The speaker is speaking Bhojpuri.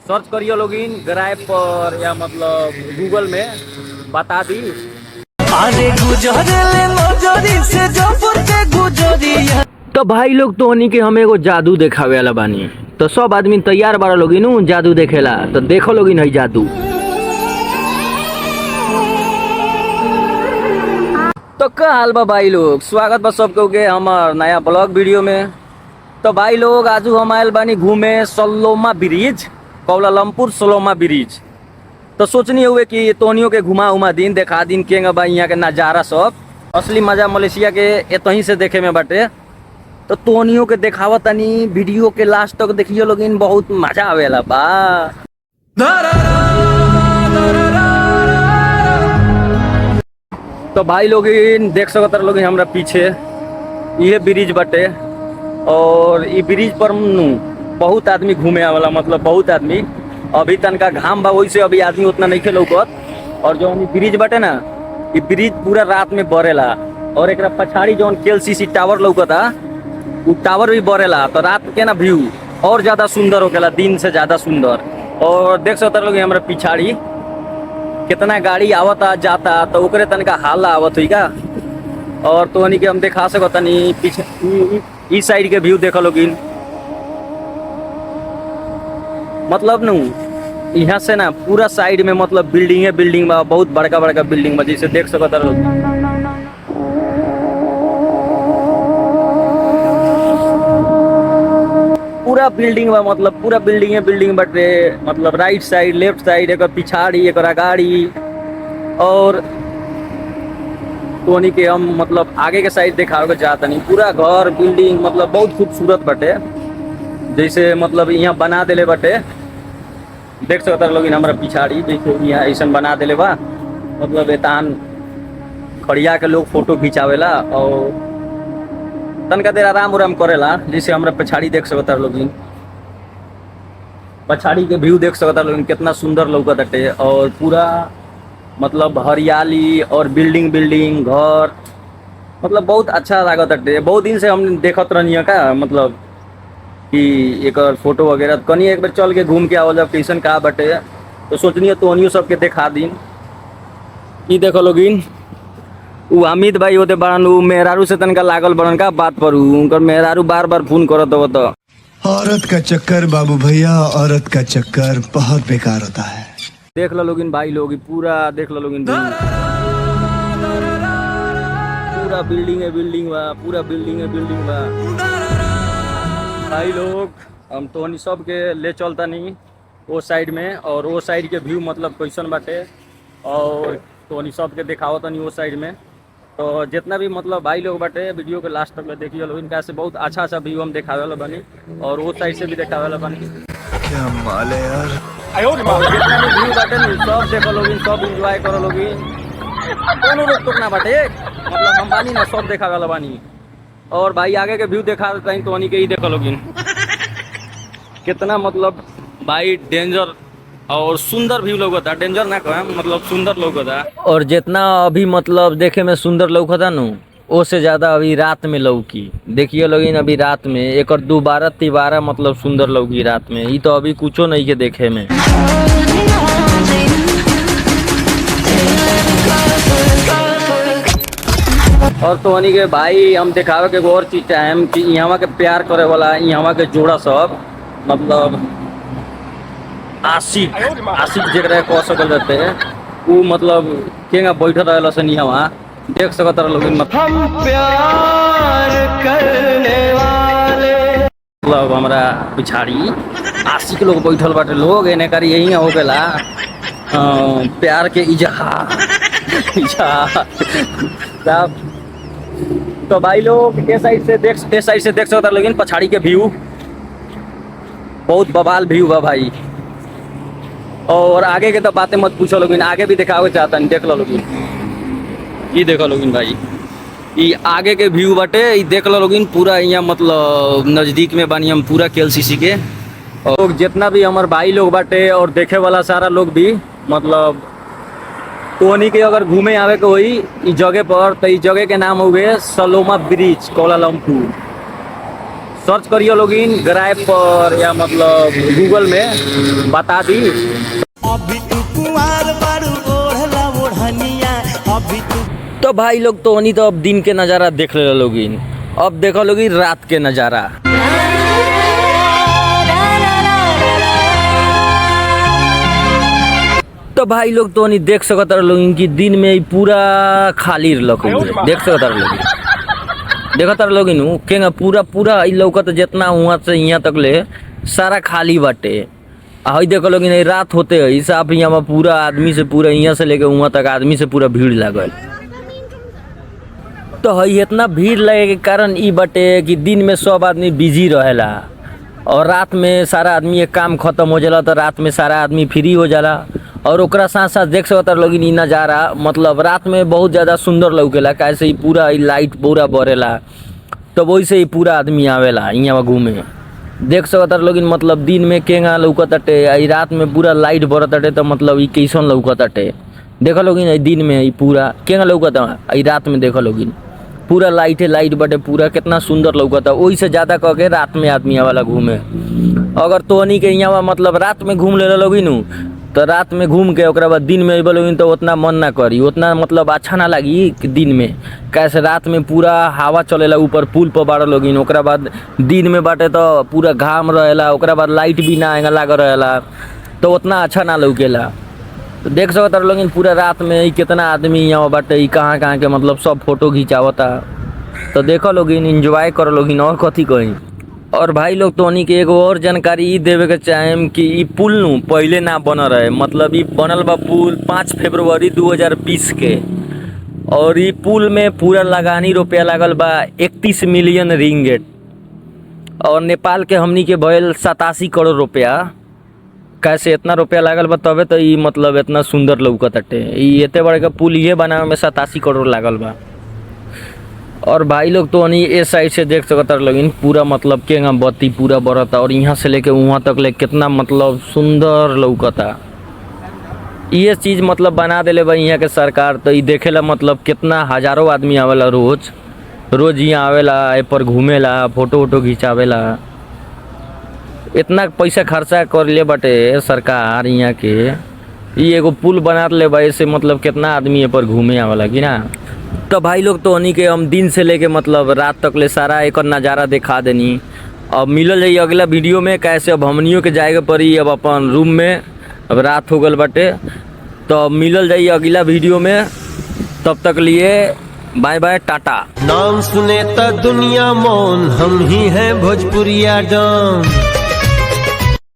सर्च करिए लोगिन ग्राइब पर या मतलब गूगल में बता दी। अरे गुजरले नजरी से जोपुर के गुजरिया। तो भाई लोग तो हनी के हमें एगो जादू देखावे वाला बानी, तो सब आदमी तैयार बारा लोगिन जादू देखेला, तो देखो लोगिन है जादू। तो क्या हाल बा भाई लोग, स्वागत बा सबको के हमार नया ब्लॉग वीडियो में। तो भाई लोग आज हम आयल बानी घूमे सलोमा ब्रिज, कोलालमपुर सलोमा ब्रिज। तो सोचनी हुए कि तोनियों के घुमा उमा दिन देखा दिन केंगा बा यहाँ के नज़ारा सब। असली मजा मलेशिया के एतहीं से देखे में बाटे। तो तोनियों के देखावा तनी वीडियो के लास्ट तक देखियो लोगिन, बहुत मजा आवेला बा। तो भाई लोगिन देख सकत लोगिन हमरा पीछे ये ब्रिज बाटे, और ये ब्रिज पर बहुत आदमी घूमे आवेला, मतलब बहुत आदमी। अभी तनका घाम बा वैसे अभी आदमी उतना नहीं खे लौकत। और जो ब्रिज बाटे ना, ये ब्रिज पूरा रात में बरेला, और एक पछाड़ी जो KLCC टावर लौकता वो टावर भी बरेला। तो रात के ना व्यू और ज्यादा सुंदर होकेला, दिन से ज्यादा सुंदर। और देख सकते लोग हमरा पिछाड़ी कितना गाड़ी आवता जाता, तो ओकरे तनका हाला आवत हुई का। और तो के हम दिखा सकतनी पीछे इस साइड के व्यू देखो लोगिन, मतलब न यहाँ से ना पूरा साइड में मतलब बिल्डिंग बा, बहुत बड़का बड़का बिल्डिंग बा, जैसे देख सकता लोग। पूरा बिल्डिंग बा, मतलब पूरा बिल्डिंग बाटे, मतलब राइट साइड लेफ्ट साइड, एक पिछाड़ी एक गाड़ी। और तो के हम मतलब आगे के साइड दिखावे चाहता नहीं, पूरा घर बिल्डिंग मतलब बहुत खूबसूरत बाटे, जैसे मतलब यहाँ बना देले बाटे। देख सकता लोग हमारा पिछाड़ी जैसे यहाँ ऐसा बना देले बा, मतलब एतान खड़िया के लोग फोटो खिंचावेला और तनका देर आराम उराम करेला। जैसे हमारा पिछाड़ी देख सकता लोग, पछाड़ी के व्यू देख सकता लोग कितना सुंदर लौकत बाटे, और पूरा मतलब हरियाली और बिल्डिंग घर, मतलब बहुत अच्छा लागत बाटे। बहुत दिन से हम देखत रहनी का, मतलब कि एक फोटो वगैरह कनी एक बार चल के घूम के आओ जब कैसन का बटे। तो सोचनी तोनियो सबके देखा दिन। ई देखो लोगिन उ अमित भाई होते बड़न, उ मेहरारू से तनका लागल बड़न का बात पर, उनकर मेहरारू बार बार फोन करत हो। तो औरत का चक्कर बाबू भैया, औरत का चक्कर बहुत बेकार होता है। देख लो लोगिन भाई लोग, पूरा देख लो लोगिन, पूरा बिल्डिंग बा, पूरा बिल्डिंग बा भाई लोग। हम तो सब के ले चलता नहीं वो साइड में, और वो साइड के व्यू मतलब कैसन बाटे, और तो सब के दिखावत नहीं वो साइड में। तो जितना भी मतलब भाई लोग बाटे वीडियो के लास्ट तक में देखिए लोग, इनका से बहुत अच्छा व्यू हम दिखावे वाला बनी, और वो साइड से भी दिखावे वाला बनी। क्या माल है यार, जितना भी व्यू बाटे सब देखो लोग, सब इंजॉय करो लोग, कोनो रोक टोक ना बाटे, मतलब हम बानी ना सब दिखावे वाला बानी। और भाई आगे के व्यू देखा देता तो के ही देखो लोगिन कितना मतलब भाई डेंजर और सुंदर व्यू लौकता, डेंजर ना कहे मतलब सुंदर लौकता। और जितना अभी मतलब देखे में सुंदर लौकता नु, वो से ज्यादा अभी रात में लौकी। देखिए लोगिन अभी रात में एक दोबारा तिबारा मतलब सुंदर लौकी रात में, ये तो अभी कुछो नहीं के देखे में। और तो हनी के भाई हम दिखावे के और चीज चाहेम कि यहाँ के प्यार करे वाला यहाँ के जोड़ा सब, मतलब आशिक जरा कह सकल रहते हैं, वो मतलब केगा बैठल रहे सन यहाँ देख सकता लोग, हम प्यार करने वाले, मतलब हमारा पिछाड़ी आशिक लोग बैठल बाटे लोग, एने कर यही हो गला प्यार के इजहार। तो भाई लोग इस साइड से देख सकता लेकिन पछाड़ी के व्यू बहुत बवाल व्यू बा भाई। और आगे के तो बातें मत पूछो लोगिन, आगे भी दिखावे चाहता नहीं, देख लो लोगिन, ये देखो लोगिन भाई, ये आगे के व्यू बाटे, ये देख लो लोगिन पूरा यहाँ मतलब नज़दीक में बानी हम पूरा KLCC के। और जितना भी हमारे भाई लोग बाटे और देखे वाला सारा लोग भी मतलब तो उन्हीं के अगर घूमे आवे के वही इस जगह पर, तो इस जगह के नाम हो गए सलोमा ब्रिज कोलालमपुर। सर्च करियो लोगिन ग्राइब पर या मतलब गूगल में बता दी। अभी तू कुंवार बारू ओढ़ला ओढ़निया अभी तू। तो भाई लोग तो नहीं, तो अब दिन के नज़ारा देख ले लोगिन, अब देखो लोगिन रात के नज़ारा। तो भाई लोग तो नहीं देख सकता लोगिन कि दिन में ही पूरा खाली लौके देख सकता लोगिन, देखता लोगिन केंगा पूरा पूरा ई लौकत जितना हुआ से यहाँ तक ले सारा खाली बाटे। हई देखो लोगिन रात होते है साफ यहाँ पूरा आदमी से पूरा यहाँ से लेके वहाँ तक आदमी से पूरा भीड़ लागल। तो हई इतना भीड़ लगे के कारण ई बाटे कि दिन में सब आदमी बिजी रहेला और रात में सारा आदमी एक काम खत्म हो जाला तो रात में सारा आदमी फ्री हो जाला। और ओकरा साथ साथ देख सकता लोगिन ई नज़ारा मतलब रात में बहुत ज़्यादा सुंदर लौकेला, कैसे ही पूरा ई लाइट पूरा बरेला तो वैसे ही पूरा आदमी आवेला यहाँ घूमे। देख सकता लोगिन मतलब दिन में केंगा लौकताटे, आई रात में पूरा लाइट बरताटे तो मतलब ई कैसन लौकताटे। देखो लोगिन दिन में ई पूरा केंगा लौकता, आई रात में देखो लोगिन पूरा लाइट है, लाइट बटे पूरा कितना सुंदर लौकता। वही से ज़्यादा कह के रात में आदमी आवाला घूमे। अगर तोहनी के यहाँ मतलब रात में घूम ले लोगिन तो रात में घूम के ओकरा बाद दिन में अइबा लोगिन तो उतना मन ना करी, उतना मतलब अच्छा ना लगी कि दिन में, कैसे रात में पूरा हवा चलेला ऊपर पुल पर बाड़ लोगिन, ओकरा बाद दिन में बाटे तो पूरा घाम रहेला, ओकरा बाद लाइट भी ना आएगा लाग रहेला तो उतना अच्छा ना लौकेला। तो देख सकता लोगिन पूरा रात में ही कितना आदमी यहाँ बाटे, ई कहाँ के मतलब सब फोटो खिंचावता। तो देखो लोगिन एंजॉय करो लोगिन और कथी कहीं। और भाई लोग तो उन्हीं के एगो और जानकारी ई देवे के चाहेम कि ई पुल नु पहले ना बन रहे, मतलब ई बनल बा पुल 5 फरवरी 2020 के। और ई पुल में पूरा लगानी रुपया लागल बा 31 मिलियन रिंगेट और नेपाल के हमनी के भयल 87 करोड़ रुपया। कैसे इतना रुपया लागल बा तबे तो ई मतलब इतना सुंदर लौकताटे। ई एते बड़े का पुल ये बनावे में 87 करोड़ लागल बा। और भाई लोग तो नहीं इस साइड से देख सकता लोगिन पूरा मतलब केंगा बत्ती पूरा बरता और यहाँ से लेके वहाँ तक ले कितना मतलब सुंदर लौकता। ये चीज़ मतलब बना देले बा यहाँ के सरकार। तो ये देखेला मतलब कितना हजारों आदमी आवेला रोज यहाँ आवेला, ए पर घूमेला, फोटो वोटो खिंचावेला। इतना पैसा खर्चा कर ले बाटे सरकार यहाँ के, ये एगो पुल बना ले बा, इससे मतलब कितना आदमी ए पर घूमे आवेला कि ना। तो भाई लोग तो उन्हीं के हम दिन से लेके मतलब रात तक ले सारा एक नज़ारा दिखा देनी। अब मिलल जाइए अगला वीडियो में, कैसे अब हमनियों के जाएगा पड़ी अब अपन रूम में, अब रात हो गल बाटे। तो अब मिलल जाइए अगला वीडियो में, तब तक लिए बाय बाय टाटा। नाम सुने त दुनिया मौन, हम ही हैं भोजपुरिया डॉन।